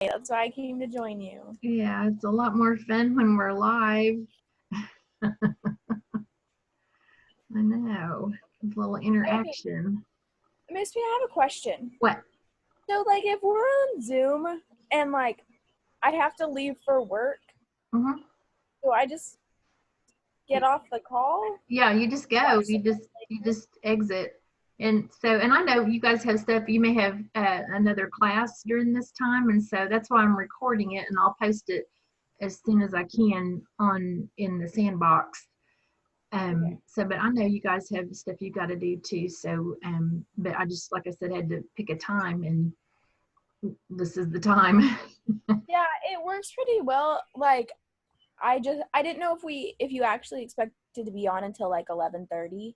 That's why I came to join you. Yeah, it's a lot more fun when we're live. I know. A little interaction. Miss B, I have a question. What? So, like, if we're on Zoom and, like, I have to leave for work, do I just get off the call? Yeah, you just go. You just exit. And I know you guys have stuff. You may have another class during this time, and so that's why I'm recording it, and I'll post it as soon as I can in the sandbox. But I know you guys have stuff you got to do too. So, but I just, like I said, had to pick a time, and this is the time. Yeah, it works pretty well. Like, I didn't know if you actually expected to be on until like 11:30.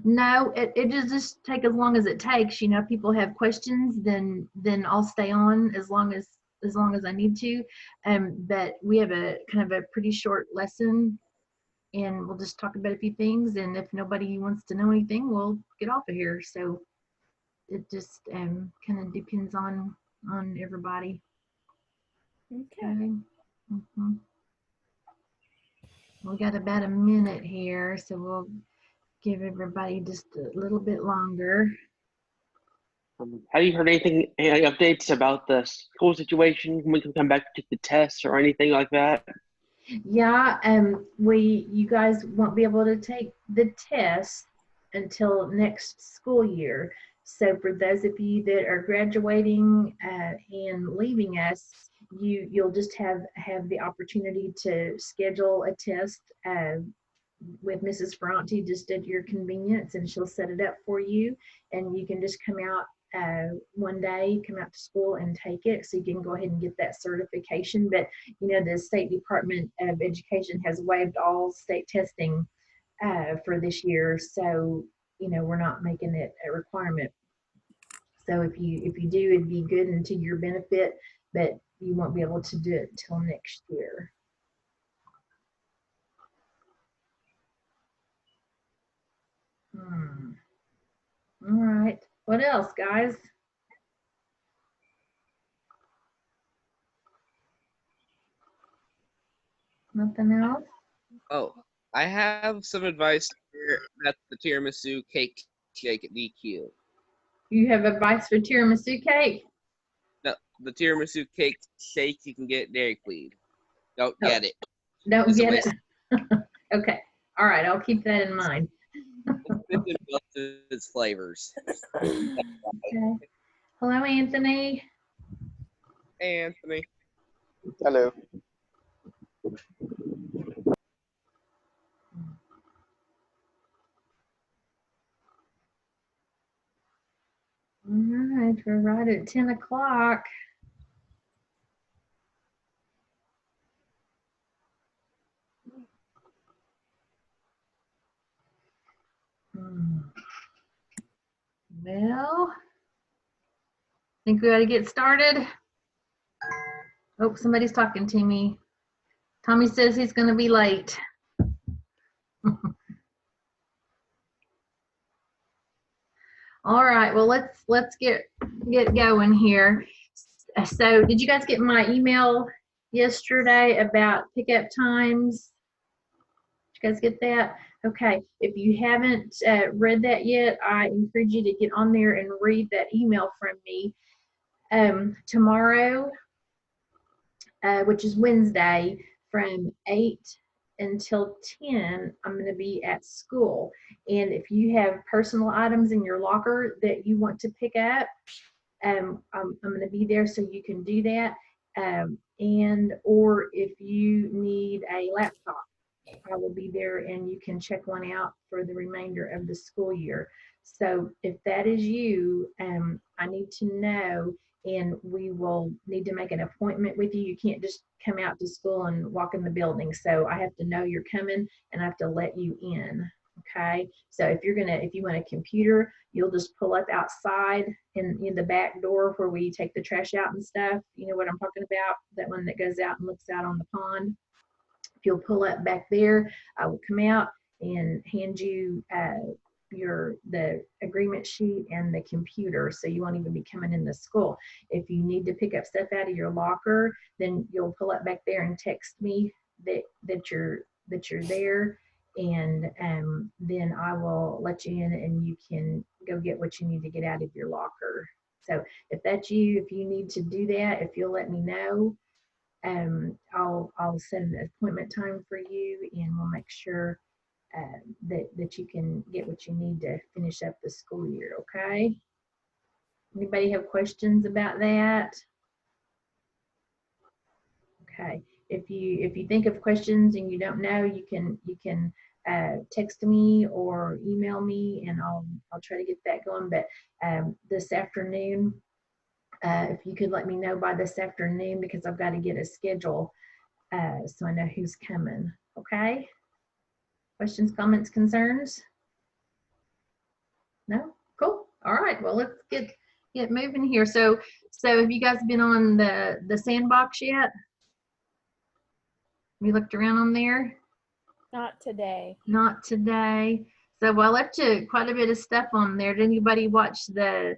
No, it just take as long as it takes. You know, people have questions, then I'll stay on as long as I need to. But we have a kind of a pretty short lesson, and we'll just talk about a few things. And if nobody wants to know anything, we'll get off of here. So it just kind of depends on everybody. Okay. We got about a minute here, so we'll give everybody just a little bit longer. Have you heard any updates about the school situation when we can come back to the tests or anything like that? Yeah, you guys won't be able to take the test until next school year. So for those of you that are graduating and leaving us, you'll just have the opportunity to schedule a test with Mrs. Ferranti just at your convenience, and she'll set it up for you, and you can just come out one day, come out to school and take it, so you can go ahead and get that certification. But you know, the State Department of Education has waived all state testing for this year, so you know, we're not making it a requirement. So if you do, it'd be good and to your benefit, but you won't be able to do it till next year. All right. What else, guys? Nothing else? Oh, I have some advice here at the tiramisu cake shake at DQ. You have advice for tiramisu cake? No, the tiramisu cake shake you can get at Dairy Queen. Don't get it. Don't get it. Okay. All right. I'll keep that in mind. Its flavors. Okay. Hello, Anthony. Hey, Anthony. Hello. All right, we're right at 10 o'clock. Well, I think we ought to get started. Oh, somebody's talking to me. Tommy says he's going to be late. All right, well, let's get going here. So did you guys get my email yesterday about pickup times? Did you guys get that? Okay, if you haven't read that yet, I encourage you to get on there and read that email from me. Tomorrow, which is Wednesday, from 8 until 10, I'm going to be at school. And if you have personal items in your locker that you want to pick up, I'm going to be there so you can do that. Or if you need a laptop, I will be there and you can check one out for the remainder of the school year. So if that is you, I need to know, and we will need to make an appointment with you. You can't just come out to school and walk in the building. So I have to know you're coming and I have to let you in. Okay. So if you want a computer, you'll just pull up outside in the back door where we take the trash out and stuff. You know what I'm talking about? That one that goes out and looks out on the pond. If you'll pull up back there, I will come out and hand you the agreement sheet and the computer, so you won't even be coming into school. If you need to pick up stuff out of your locker, then you'll pull it back there and text me that you're there, and then I will let you in and you can go get what you need to get out of your locker. So if that's you, if you need to do that, if you'll let me know, I'll set an appointment time for you, and we'll make sure that you can get what you need to finish up the school year. Okay. Anybody have questions about that? Okay. If you think of questions and you don't know, you can text me or email me, and I'll try to get that going. But this afternoon, if you could let me know by this afternoon, because I've got to get a schedule so I know who's coming. Okay. Questions, comments, concerns? No? Cool. All right. Well, let's get moving here. So have you guys been on the sandbox yet? Have you looked around on there? Not today. Not today. So well, I left you quite a bit of stuff on there. Did anybody watch the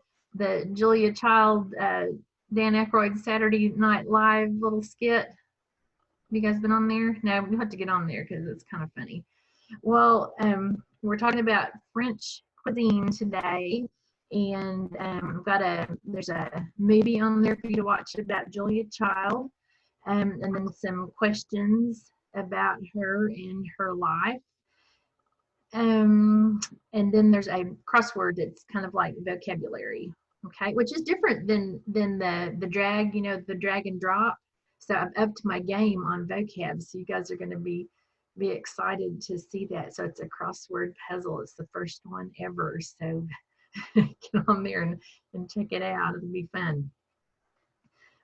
Julia Child, Dan Aykroyd Saturday Night Live little skit? Have you guys been on there? No, we have to get on there because it's kind of funny. Well, we're talking about French cuisine today, and there's a movie on there for you to watch about Julia Child, and then some questions about her and her life. And then there's a crossword that's kind of like vocabulary, okay, which is different than the drag, the drag and drop. So I've upped my game on vocab, so you guys are going to be excited to see that. So it's a crossword puzzle. It's the first one ever. So get on there and check it out. It'll be fun.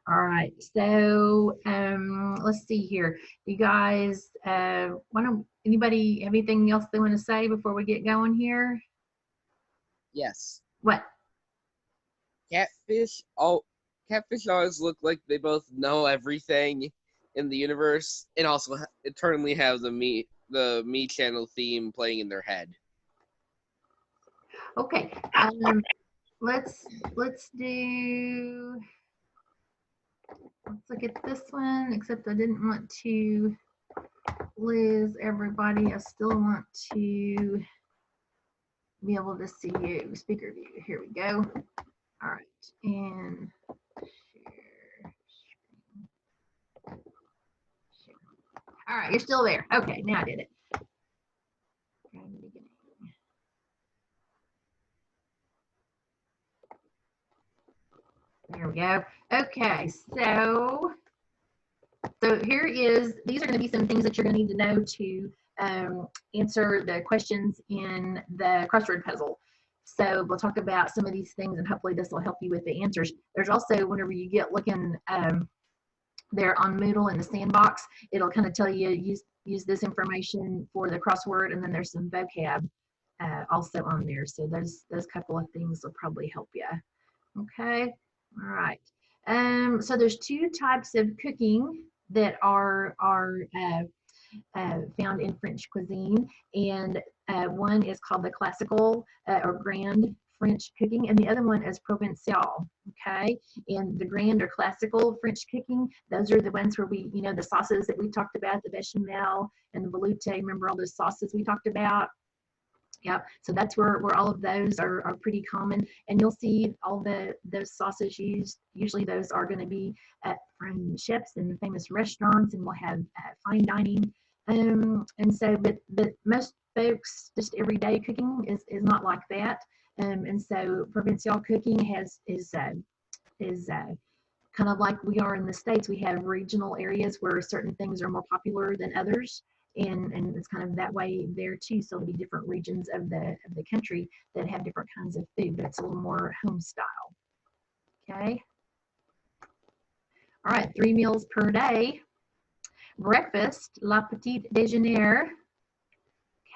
All right. So let's see here. You guys, anybody have anything else they want to say before we get going here? Yes. What? Catfish always look like they both know everything in the universe, and also eternally have the Me Channel theme playing in their head. Okay. Let's look at this one, except I didn't want to lose everybody. I still want to be able to see you. Speaker view. Here we go. All right. And share. All right, you're still there. Okay, now I did it. There we go. Okay, so these are going to be some things that you're going to need to know to answer the questions in the crossword puzzle. So we'll talk about some of these things, and hopefully this will help you with the answers. There's also, whenever you get looking there on Moodle in the sandbox, it'll kind of tell you use this information for the crossword, and then there's some vocab also on there. So those couple of things will probably help you. Okay. All right. So there's two types of cooking that are found in French cuisine, and one is called the classical or grand French cooking, and the other one is Provençal. Okay, and the grand or classical French cooking, those are the ones where we, the sauces that we talked about, the bechamel and the velouté. Remember all those sauces we talked about? Yep. So that's where all of those are pretty common, and you'll see all those sauces used. Usually those are going to be from chefs and famous restaurants, and we'll have fine dining. And so, but most folks, just everyday cooking is not like that. And so Provençal cooking is kind of like we are in the States. We have regional areas where certain things are more popular than others. And it's kind of that way there too. So there'll be different regions of the country that have different kinds of food, but it's a little more home style. Okay. All right, 3 meals per day. Breakfast, la petite déjeuner.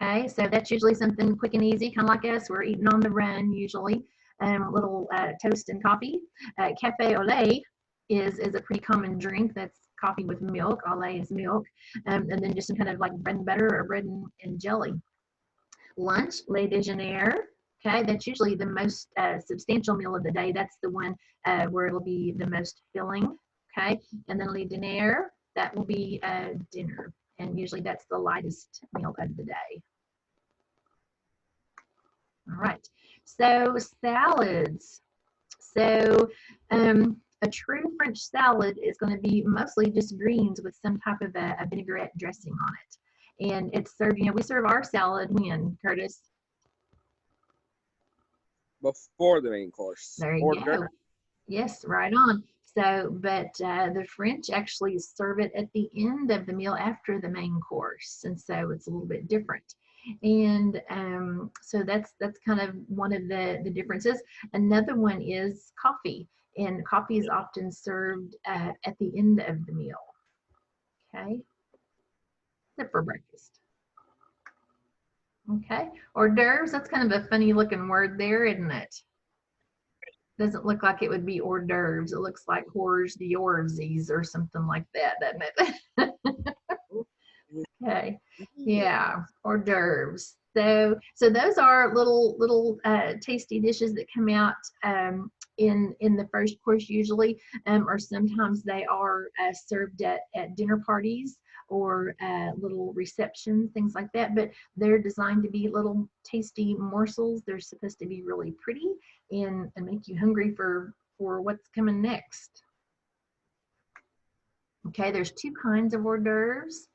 Okay, so that's usually something quick and easy, kind of like us. We're eating on the run usually. A little toast and coffee. Café au lait is a pretty common drink. That's coffee with milk. Au lait is milk. And then just some kind of like bread and butter or bread and jelly. Lunch, le déjeuner. Okay, that's usually the most substantial meal of the day. That's the one where it'll be the most filling. Okay, and then le dîner, that will be dinner. And usually that's the lightest meal of the day. All right, so salads. So a true French salad is going to be mostly just greens with some type of a vinaigrette dressing on it. And it's served, we serve our salad when, Curtis? Before the main course. There you go. Yes, right on. So, but the French actually serve it at the end of the meal after the main course. And so it's a little bit different. And so that's kind of one of the differences. Another one is coffee. And coffee is often served at the end of the meal. Okay. Except for breakfast. Okay. Hors d'oeuvres, that's kind of a funny looking word there, isn't it? Doesn't look like it would be hors d'oeuvres. It looks like hors d'oeuvres or something like that, doesn't it? Okay. Yeah, hors d'oeuvres. So those are little tasty dishes that come out in the first course usually, or sometimes they are served at dinner parties or little receptions, things like that. But they're designed to be little tasty morsels. They're supposed to be really pretty and make you hungry for what's coming next. Okay, there's two kinds of hors d'oeuvres.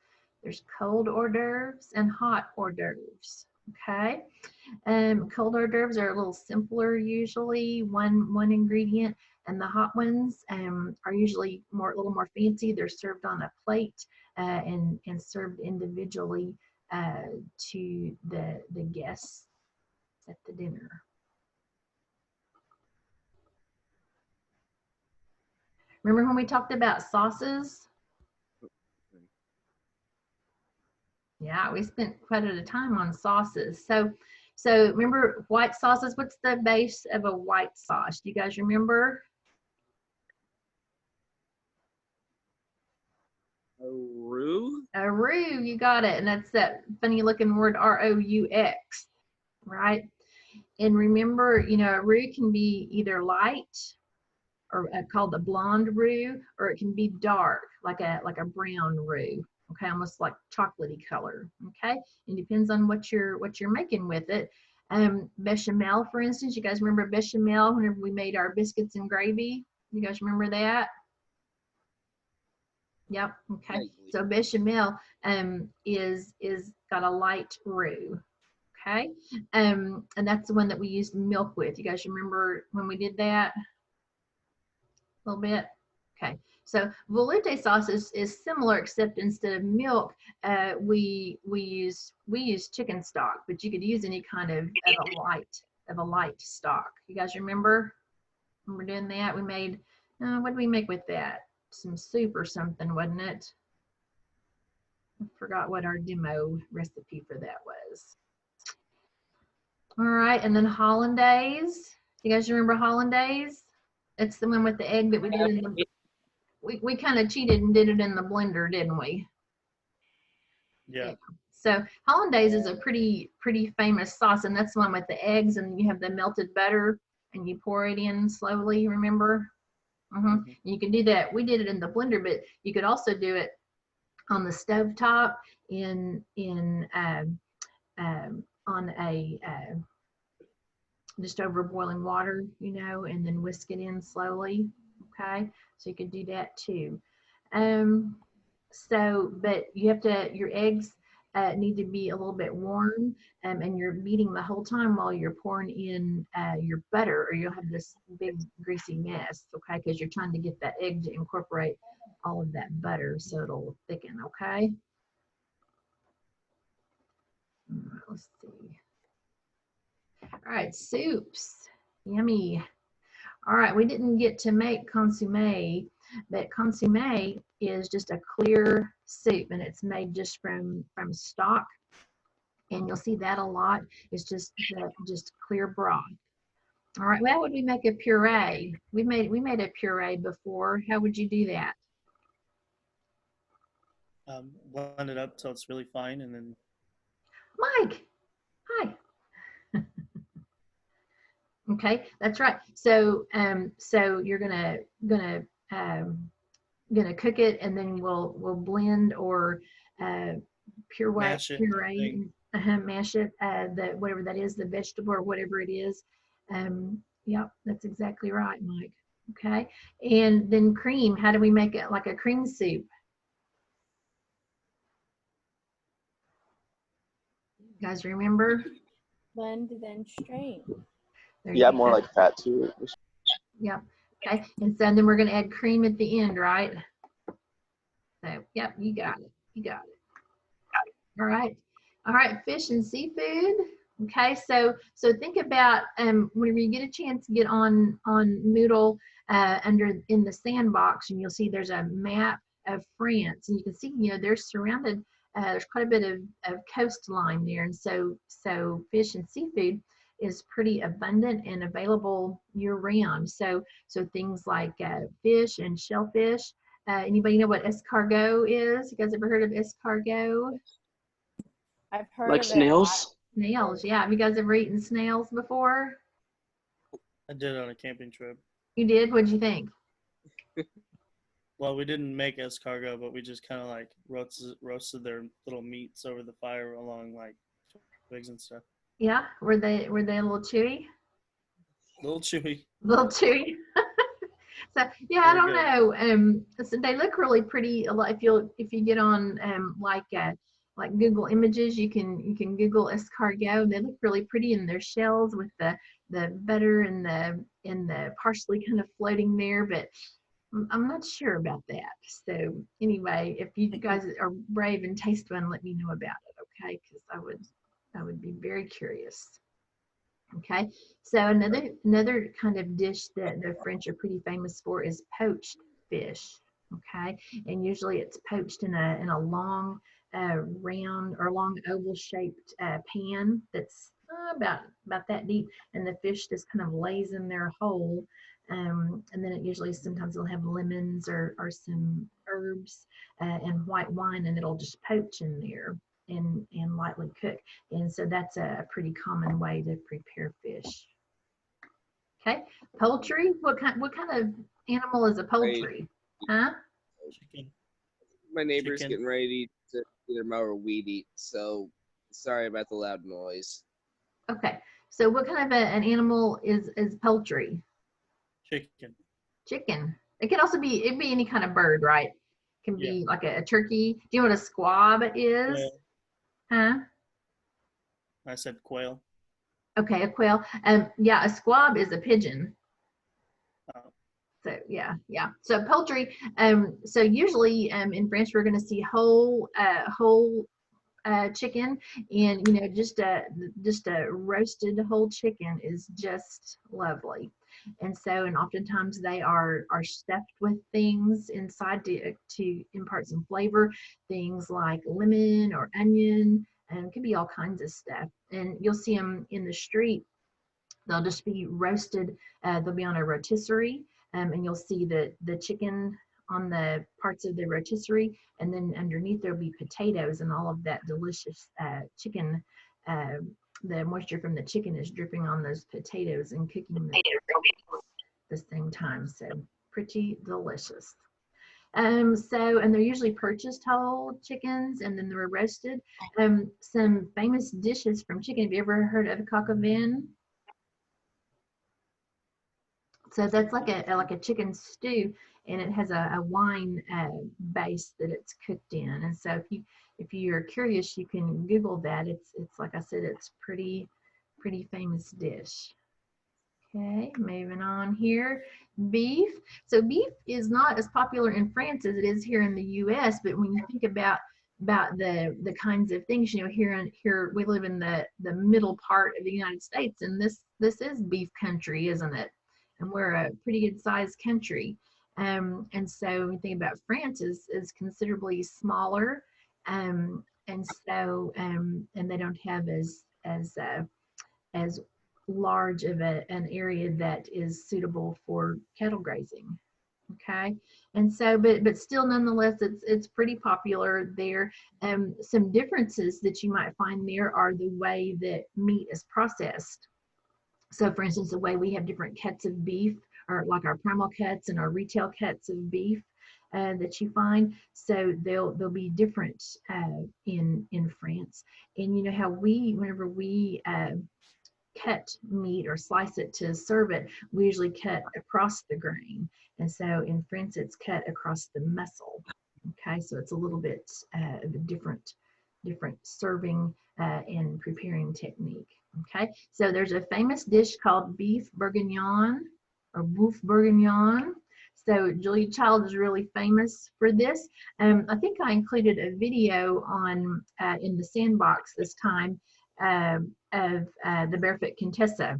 There's cold hors d'oeuvres and hot hors d'oeuvres. Okay, cold hors d'oeuvres are a little simpler usually, one ingredient, and the hot ones are usually a little more fancy. They're served on a plate and served individually to the guests at the dinner. Remember when we talked about sauces? Yeah, we spent quite a bit of time on sauces. So remember white sauces, what's the base of a white sauce? Do you guys remember? A roux? A roux, you got it. And that's that funny looking word, R-O-U-X, right? And remember, a roux can be either light or called a blonde roux, or it can be dark, like a brown roux. Okay, almost like chocolatey color. Okay, it depends on what you're making with it. Bechamel, for instance, you guys remember bechamel whenever we made our biscuits and gravy? You guys remember that? Yep. Okay. So bechamel is got a light roux. Okay, and that's the one that we used milk with. You guys remember when we did that? A little bit. Okay, so velouté sauce is similar, except instead of milk, we use chicken stock, but you could use any kind of a light stock. You guys remember when we're doing that? We made what did we make with that? Some soup or something, wasn't it? I forgot what our demo recipe for that was. All right, and then hollandaise. You guys remember hollandaise? It's the one with the egg that we did in the. We kind of cheated and did it in the blender, didn't we? Yeah. So hollandaise is a pretty famous sauce, and that's the one with the eggs, and you have the melted butter, and you pour it in slowly. Remember? Mm-hmm. You can do that. We did it in the blender, but you could also do it on the stovetop on a just over boiling water, and then whisk it in slowly. Okay, so you could do that too. But you have to, your eggs need to be a little bit warm, and you're beating the whole time while you're pouring in your butter, or you'll have this big greasy mess. Okay, because you're trying to get that egg to incorporate all of that butter so it'll thicken. Okay. Let's see. All right, soups. Yummy. All right, we didn't get to make consommé, but consommé is just a clear soup, and it's made just from stock, and you'll see that a lot. It's just clear broth. All right, well, how would we make a puree? We made a puree before. How would you do that? Blend it up till it's really fine, and then. Mike, hi. Okay, that's right. So so you're gonna cook it, and then we'll blend or Mash it, I think. puree, mash it, the whatever that is, the vegetable or whatever it is. Yep, that's exactly right, Mike. Okay, and then cream. How do we make it like a cream soup? You guys remember? Blend, then strain. There you Yeah, go. more like that too. Yep. Okay, and so then we're going to add cream at the end, right? So, yep, you got it. You got it. All right. All right, fish and seafood. Okay, so think about whenever you get a chance to get on Moodle under in the sandbox, and you'll see there's a map of France, and you can see, you know, they're surrounded. There's quite a bit of coastline there, and so fish and seafood is pretty abundant and available year round. So things like fish and shellfish. Anybody know what escargot is? You guys ever heard of escargot? I've heard Like of snails? Snails, yeah. Have you guys ever eaten snails before? I did it on a camping trip. You did? What'd you think? Well, we didn't make escargot, but we just kind of like roasted their little meats over the fire along like twigs and stuff. Yeah, were they a little chewy? A little chewy. A little chewy. So yeah, I don't Very know. So they look really pretty. A lot if you get on like Google Images, you can Google escargot. They look really pretty in their shells with the butter and the parsley kind of floating there, but I'm not sure about that. So anyway, if you guys are brave and taste one, let me know about it, okay? Because I would be very curious. Okay, so another kind of dish that the French are pretty famous for is poached fish. Okay, and usually it's poached in a long round or long oval shaped pan that's about that deep, and the fish just kind of lays in there whole. And then it usually sometimes it'll have lemons or some herbs and white wine, and it'll just poach in there and lightly cook. And so that's a pretty common way to prepare fish. Okay, poultry. What kind of animal is a poultry? Huh? Chicken. My neighbor's Chicken. getting ready to either mow or weed eat, so sorry about the loud noise. Okay, so what kind of an animal is poultry? Chicken. Chicken. It can also be, it'd be any kind of bird, right? It can be like a turkey. Do you know what a squab is? Quail. Huh? I said quail. Okay, a quail. Yeah, a squab is a pigeon. Oh. So yeah. So poultry. So usually in France we're going to see whole chicken, and you know, just a roasted whole chicken is just lovely. And so, and oftentimes they are stuffed with things inside to impart some flavor, things like lemon or onion, and it could be all kinds of stuff. And you'll see them in the street. They'll just be roasted. They'll be on a rotisserie, and you'll see the chicken on the parts of the rotisserie, and then underneath there'll be potatoes, and all of that delicious chicken. The moisture from the chicken is dripping on those potatoes and cooking them at the same time. So pretty delicious. So, and they're usually purchased whole chickens, and then they're roasted. Some famous dishes from chicken. Have you ever heard of coq au vin? So that's like a chicken stew, and it has a wine base that it's cooked in. And so if you're curious, you can Google that. It's like I said, it's pretty famous dish. Okay, moving on here. Beef. So beef is not as popular in France as it is here in the U.S. But when you think about the kinds of things, you know, here we live in the middle part of the United States, and this is beef country, isn't it? And we're a pretty good sized country. And so when you think about France is considerably smaller. And so and they don't have as large of an area that is suitable for cattle grazing. Okay, and so but still nonetheless it's pretty popular there. Some differences that you might find there are the way that meat is processed. So for instance, the way we have different cuts of beef, or like our primal cuts and our retail cuts of beef that you find, so they'll be different in France. And you know how whenever we cut meat or slice it to serve it, we usually cut across the grain. And so in France, it's cut across the muscle. Okay, so it's a little bit of a different serving and preparing technique. Okay, so there's a famous dish called beef bourguignon or boeuf bourguignon. So Julia Child is really famous for this. I think I included a video on in the sandbox this time of the Barefoot Contessa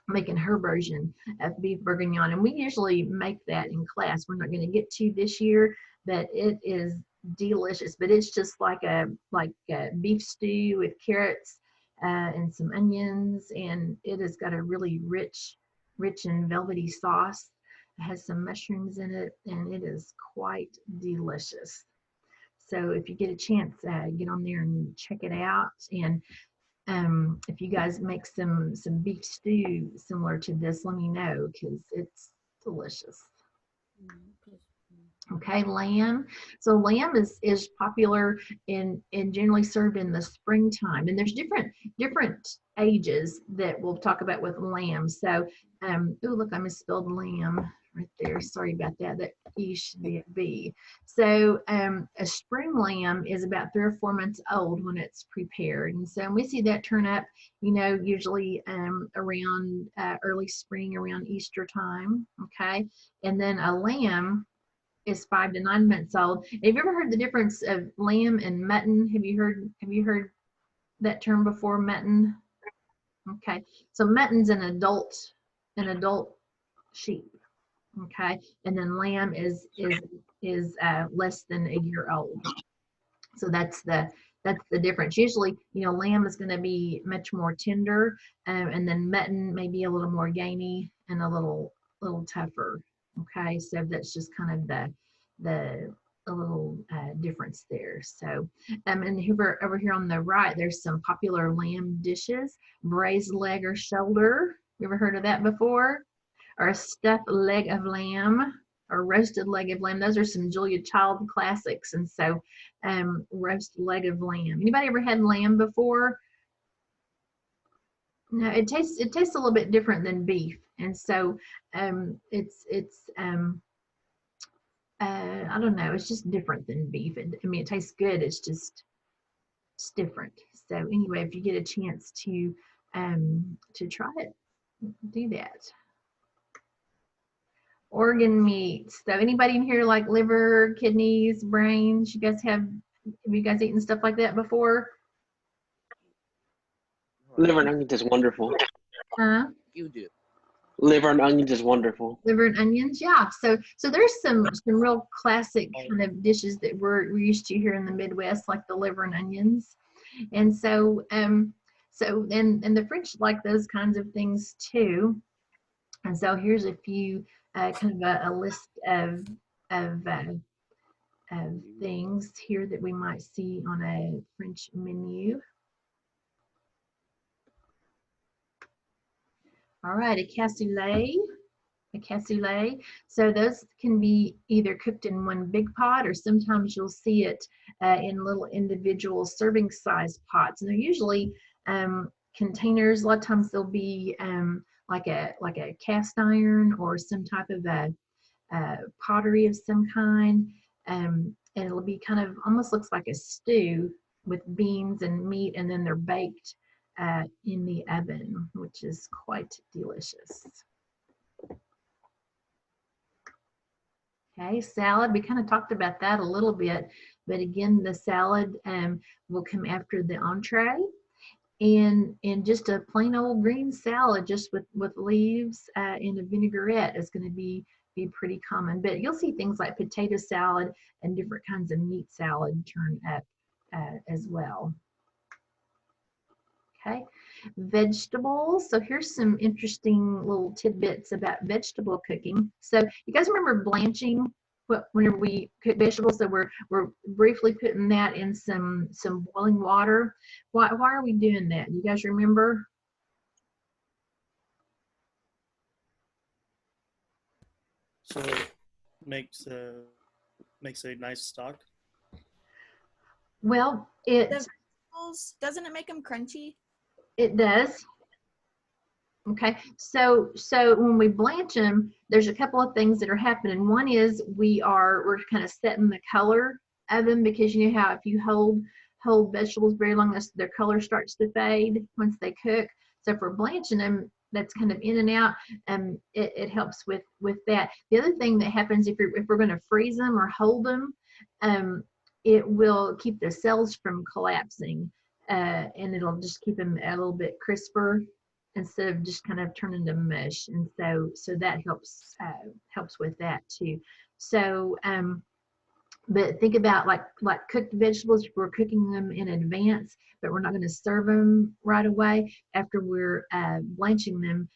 making her version of beef bourguignon, and we usually make that in class. We're not going to get to this year, but it is delicious. But it's just like a beef stew with carrots and some onions, and it has got a really rich and velvety sauce. It has some mushrooms in it, and it is quite delicious. So if you get a chance, get on there and check it out. And if you guys make some beef stew similar to this, let me know, because it's delicious. Okay, lamb. So lamb is popular and generally served in the springtime. And there's different ages that we'll talk about with lamb. So, oh look, I misspelled lamb right there. Sorry about that. That E should be a B. So a spring lamb is about 3 or 4 months old when it's prepared. And so we see that turn up, you know, usually around early spring, around Easter time. Okay. And then a lamb is 5 to 9 months old. Have you ever heard the difference of lamb and mutton? Have you heard that term before, mutton? Okay. So mutton's an adult sheep. Okay, and then lamb is less than a year old. So that's the difference. Usually, you know, lamb is going to be much more tender, and then mutton may be a little more gamey and a little tougher. Okay, so that's just kind of the little difference there. So, and over here on the right, there's some popular lamb dishes: braised leg or shoulder. You ever heard of that before? Or a stuffed leg of lamb, or roasted leg of lamb. Those are some Julia Child classics. And so roast leg of lamb. Anybody ever had lamb before? No, it tastes a little bit different than beef. And so I don't know, it's just different than beef. I mean, it tastes good, it's different. So anyway, if you get a chance to try it, do that. Organ meats. So anybody in here like liver, kidneys, brains? Have you guys eaten stuff like that before? Liver and onions is wonderful. Huh? You do. Liver and onions is wonderful. Liver and onions, yeah. So there's some real classic kind of dishes that we're used to here in the Midwest, like the liver and onions. And so and the French like those kinds of things too. And so here's a few kind of a list of things here that we might see on a French menu. All right, a cassoulet. So those can be either cooked in one big pot, or sometimes you'll see it in little individual serving size pots. And they're usually containers. A lot of times they'll be like a cast iron or some type of a pottery of some kind, and it'll be kind of almost looks like a stew with beans and meat, and then they're baked in the oven, which is quite delicious. Okay, salad, we kind of talked about that a little bit, but again, the salad will come after the entree. And just a plain old green salad, just with leaves and a vinaigrette, is going to be pretty common. But you'll see things like potato salad and different kinds of meat salad turn up as well. Okay, vegetables. So here's some interesting little tidbits about vegetable cooking. So you guys remember blanching? Whenever we cook vegetables, so we're briefly putting that in some boiling water. Why are we doing that? You guys remember? so it makes a nice stock. Well, The vegetables, doesn't it make them crunchy? it does. Okay, so when we blanch them, there's a couple of things that are happening. One is we're kind of setting the color of them, because you know how if you hold vegetables very long, their color starts to fade once they cook. So if we're blanching them, that's kind of in and out, and it helps with that. The other thing that happens if we're going to freeze them or hold them, it will keep the cells from collapsing, and it'll just keep them a little bit crisper, instead of just kind of turning to mush. And so that helps with that too. So but think about like cooked vegetables. If we're cooking them in advance, but we're not going to serve them right away, after we're blanching them,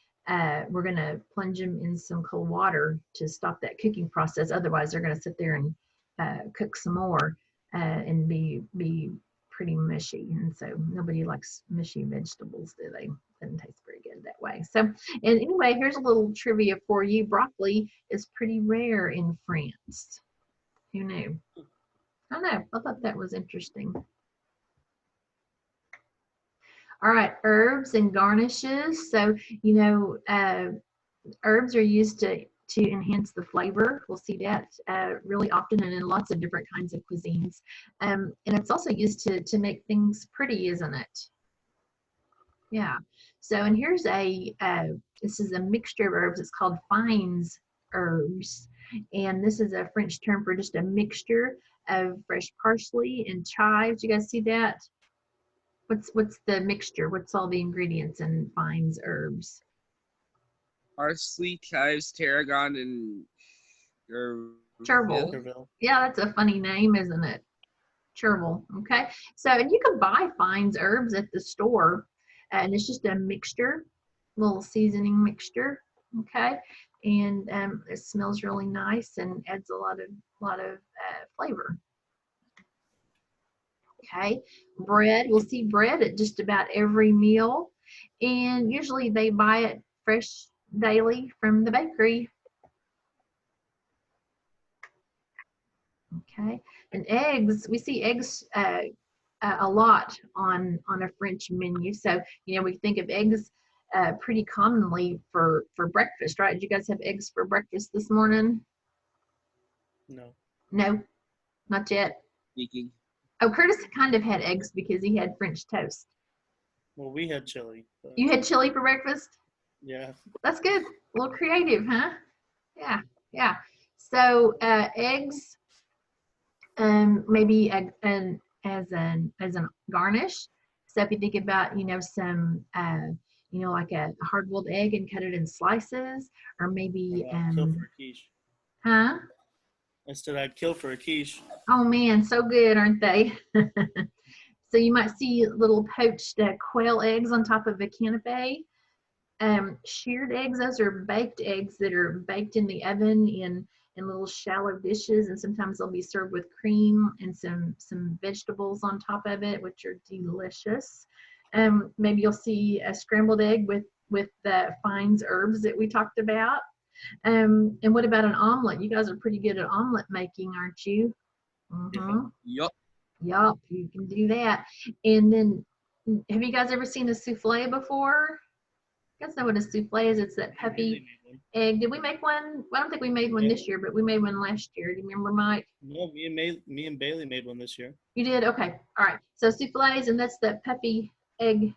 we're going to plunge them in some cold water to stop that cooking process. Otherwise they're going to sit there and cook some more and be pretty mushy, and so nobody likes mushy vegetables, do they? Doesn't taste very good that way. So, and anyway, here's a little trivia for you. Broccoli is pretty rare in France. Who knew? I know. I thought that was interesting. All right, herbs and garnishes. So, you know, herbs are used to enhance the flavor. We'll see that really often and in lots of different kinds of cuisines. And it's also used to make things pretty, isn't it? Yeah. So, and here's this is a mixture of herbs. It's called fines herbs. And this is a French term for just a mixture of fresh parsley and chives. You guys see that? What's the mixture? What's all the ingredients in fines herbs? Parsley, chives, tarragon, and chervil. Yeah, that's a funny name, isn't it? Chervil. Okay. So, and you can buy fines herbs at the store, and it's just a mixture, little seasoning mixture. Okay. And it smells really nice and adds a lot of flavor. Okay. Bread. We'll see bread at just about every meal, and usually they buy it fresh daily from the bakery. Okay, and eggs, we see eggs a lot on a French menu. So, you know, we think of eggs pretty commonly for breakfast, right? Did you guys have eggs for breakfast this morning? No. No, not yet. Speaking. Oh, Curtis kind of had eggs because he had French toast. Well, we had chili. But... You had chili for breakfast? Yeah. That's good. A little creative, huh? Yeah, yeah. So eggs, maybe as an garnish. So if you think about, you know, some you know, like a hard-boiled egg and cut it in slices, or maybe kill for a quiche. Huh? I said I'd kill for a quiche. Oh man, so good, aren't they? So you might see little poached quail eggs on top of a canapé. Sheared eggs, those are baked eggs that are baked in the oven in little shallow dishes, and sometimes they'll be served with cream and some vegetables on top of it, which are delicious. Maybe you'll see a scrambled egg with the fines herbs that we talked about. And what about an omelet? You guys are pretty good at omelet making, aren't you? Mm-hmm. Yup. Yup, you can do that. And then, have you guys ever seen a souffle before? You guys know what a souffle is? It's that puffy egg. Did we make one? Well, I don't think we made one this year, but we made one last year. Do you remember, Mike? No, me and Bailey made one this year. You did? Okay. All right. So souffles, and that's that puffy egg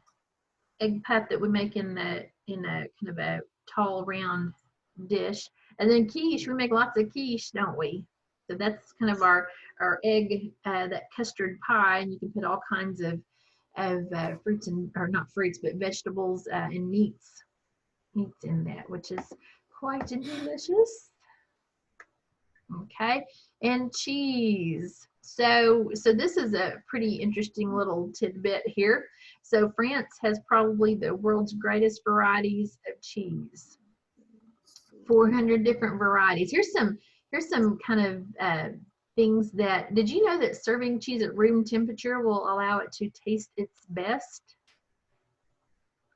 puff that we make in a kind of a tall round dish. And then quiche, we make lots of quiche, don't we? So that's kind of our egg, that custard pie, and you can put all kinds of fruits or not fruits, but vegetables and meats in that, which is quite delicious. Okay, and cheese. So this is a pretty interesting little tidbit here. So France has probably the world's greatest varieties of cheese. 400 different varieties. Here's some kind of things that, did you know that serving cheese at room temperature will allow it to taste its best?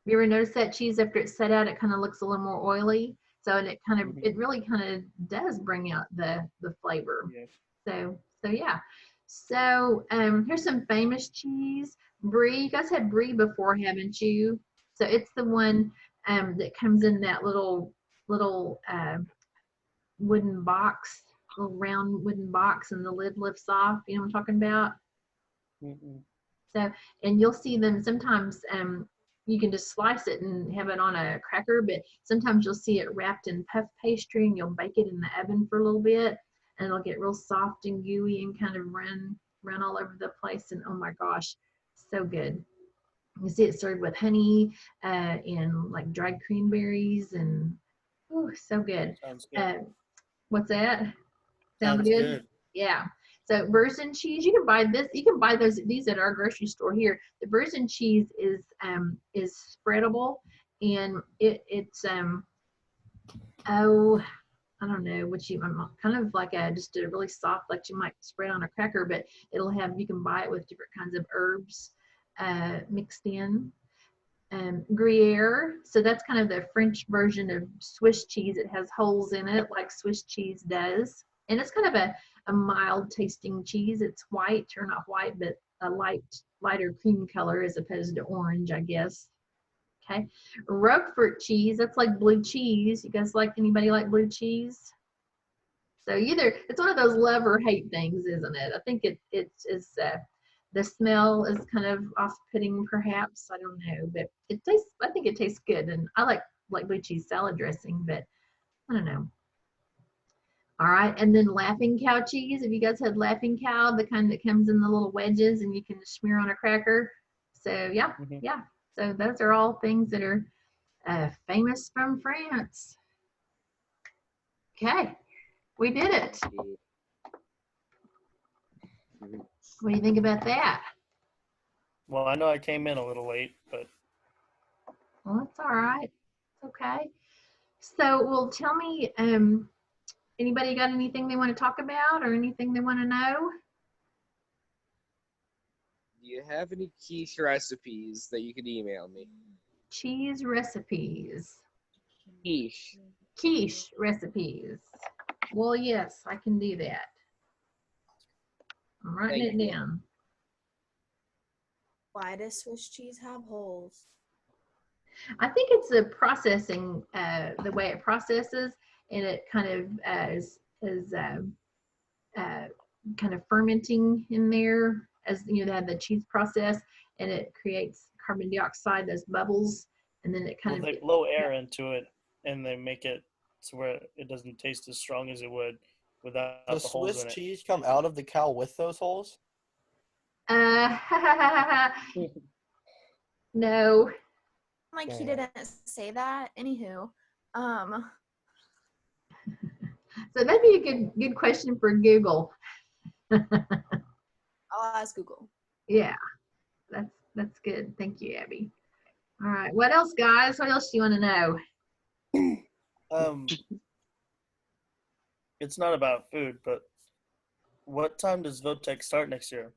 Have you ever noticed that cheese after it's set out, it kind of looks a little more oily? So, and it really kind of does bring out the flavor. Yeah. So yeah. So here's some famous cheese. Brie, you guys had Brie before, haven't you? So it's the one that comes in that little wooden box, little round wooden box, and the lid lifts off. You know what I'm talking about? Mm-mm. So, and you'll see them sometimes. You can just slice it and have it on a cracker, but sometimes you'll see it wrapped in puff pastry, and you'll bake it in the oven for a little bit, and it'll get real soft and gooey and kind of run all over the place. And oh my gosh, so good. You see it served with honey and like dried cranberries, and oh, so good. Sounds good. What's that? Sound Sounds good? good. Yeah. So Burson cheese, you can buy this. You can buy these at our grocery store here. The Burson cheese is spreadable, and it's oh, I don't know what you kind of like just a really soft, like you might spread on a cracker, but it'll have, you can buy it with different kinds of herbs mixed in. Gruyere, so that's kind of the French version of Swiss cheese. It has holes in it like Swiss cheese does, and it's kind of a mild tasting cheese. It's white, or not white, but a lighter cream color as opposed to orange, I guess. Okay. Roquefort cheese, that's like blue cheese. You guys anybody like blue cheese? So it's one of those love or hate things, isn't it? I think it's the smell is kind of off-putting, perhaps. I don't know, but I think it tastes good, and I like blue cheese salad dressing, but I don't know. All right, and then Laughing Cow cheese. Have you guys had Laughing Cow, the kind that comes in the little wedges and you can smear on a cracker? So yeah, yeah. So those are all things that are famous from France. Okay, we did it. What do you think about that? Well, I know I came in a little late, but Well, that's all right. Okay. So, well, tell me, anybody got anything they want to talk about or anything they want to know? Do you have any quiche recipes that you could email me? Cheese recipes. Quiche Recipes. Well, yes, I can do that. I'm writing it down. Why does Swiss cheese have holes? I think it's the processing, the way it processes, and it kind of is kind of fermenting in there, as you know, they have the cheese process, and it creates carbon dioxide, those bubbles, and then it kind of they blow air into it, and they make it to where it doesn't taste as strong as it would without Does the holes Swiss in it. cheese come out of the cow with those holes? No. Like he didn't say that. Anywho, so that'd be a good question for Google. I'll ask Google. Yeah, that's good. Thank you, Abby. All right, what else, guys? What else do you want to know? It's not about food, but what time does Votech start next year?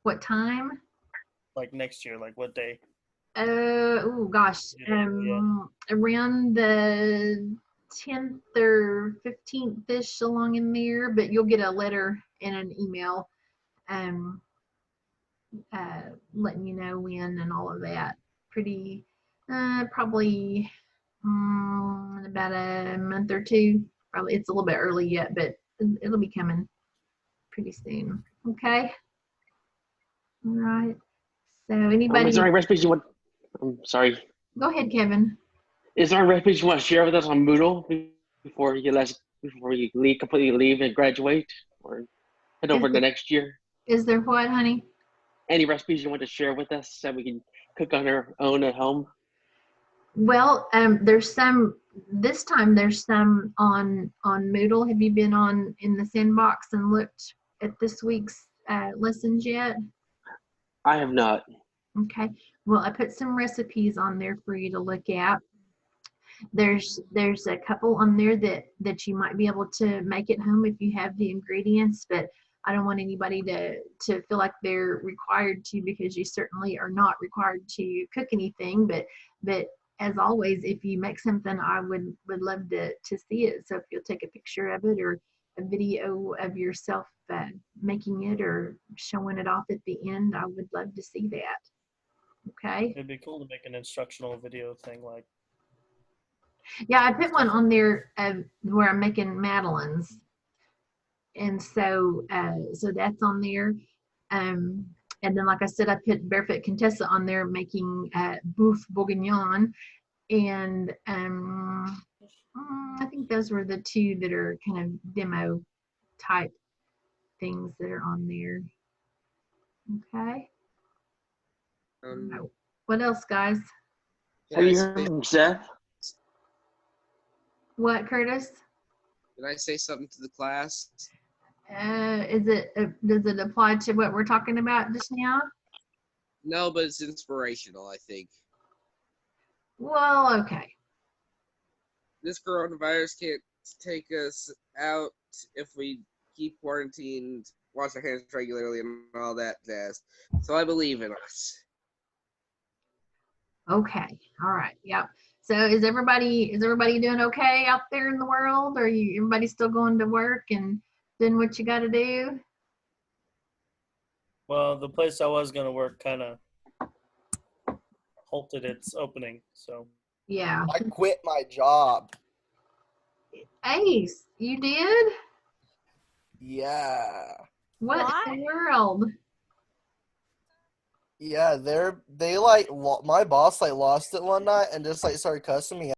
What time? Like next year, like what day? Oh gosh, around the 10th or 15th-ish, along in there, but you'll get a letter and an email letting you know when and all of that. Pretty, probably about a month or two. Probably, it's a little bit early yet, but it'll be coming pretty soon. Okay. All right. So anybody? Is there any recipes you want? I'm sorry. Go ahead, Kevin. Is there any recipes you want to share with us on Moodle before you completely leave and graduate, or head over the next year? Is there what, honey? Any recipes you want to share with us that we can cook on our own at home? Well, there's some this time. There's some on Moodle. Have you been in the sandbox and looked at this week's lessons yet? I have not. Okay. Well, I put some recipes on there for you to look at. There's a couple on there that you might be able to make at home if you have the ingredients, but I don't want anybody to feel like they're required to, because you certainly are not required to cook anything, but as always, if you make something, I would love to see it. So if you'll take a picture of it or a video of yourself making it or showing it off at the end, I would love to see that. Okay. It'd be cool to make an instructional video thing like. Yeah, I put one on there where I'm making madeleines, and so so that's on there. And then, like I said, I put Barefoot Contessa on there making bouffe bourguignon, and I think those were the two that are kind of demo type things that are on there. Okay. What else, guys? Have you heard from Seth? What, Curtis? Can I say something to the class? Is it does it apply to what we're talking about just now? No, but it's inspirational, I think. Well, okay. This coronavirus can't take us out if we keep quarantined, wash our hands regularly, and all that jazz. So I believe in us. Okay. All right. Yep. So is everybody doing okay out there in the world? Are you everybody still going to work and doing what you got to do? Well, the place I was gonna work kind of halted its opening, so. Yeah. I quit my job. Ace, you did? Yeah. What Why? in the world? Yeah, they like my boss like lost it one night and just like started cussing me